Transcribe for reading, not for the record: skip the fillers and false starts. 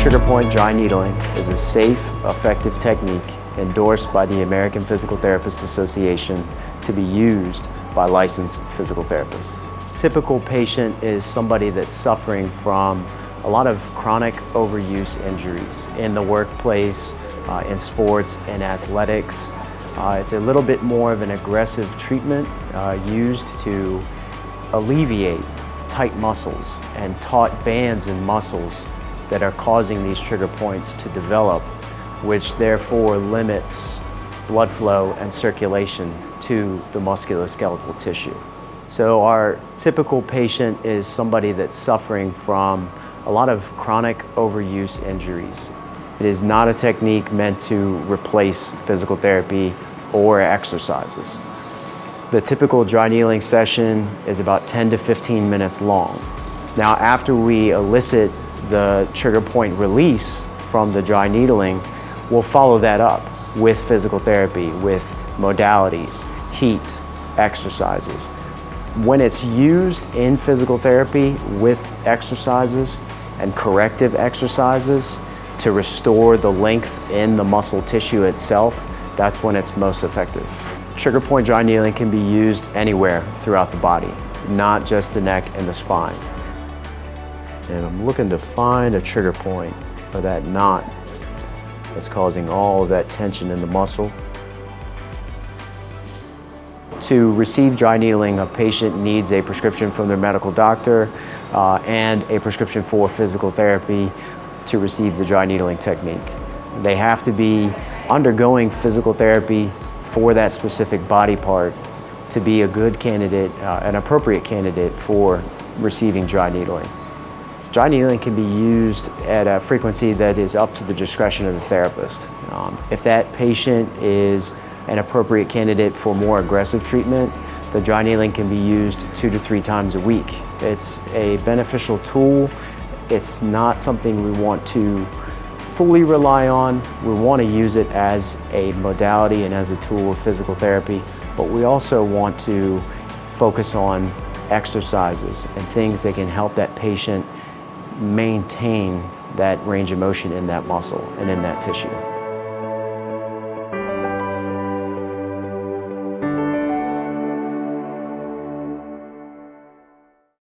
Trigger point dry needling is a safe, effective technique endorsed by the American Physical Therapists Association to be used by licensed physical therapists. Typical patient is somebody that's suffering from a lot of chronic overuse injuries in the workplace, in sports and athletics. It's a little bit more of an aggressive treatment used to alleviate tight muscles and taut bands and muscles that are causing these trigger points to develop, which therefore limits blood flow and circulation to the musculoskeletal tissue. So our typical patient is somebody that's suffering from a lot of chronic overuse injuries. It is not a technique meant to replace physical therapy or exercises. The typical dry needling session is about 10 to 15 minutes long. Now, after we elicit the trigger point release from the dry needling, we'll follow that up with physical therapy, with modalities, heat, exercises. When it's used in physical therapy with exercises and corrective exercises to restore the length in the muscle tissue itself, that's when it's most effective. Trigger point dry needling can be used anywhere throughout the body, not just the neck and the spine. And I'm looking to find a trigger point for that knot that's causing all of that tension in the muscle. To receive dry needling, a patient needs a prescription from their medical doctor and a prescription for physical therapy to receive the dry needling technique. They have to be undergoing physical therapy for that specific body part to be a good candidate, an appropriate candidate for receiving dry needling. Dry needling can be used at a frequency that is up to the discretion of the therapist. If that patient is an appropriate candidate for more aggressive treatment, the dry needling can be used 2 to 3 times a week. It's a beneficial tool. It's not something we want to fully rely on. We want to use it as a modality and as a tool of physical therapy, but we also want to focus on exercises and things that can help that patient maintain that range of motion in that muscle and in that tissue.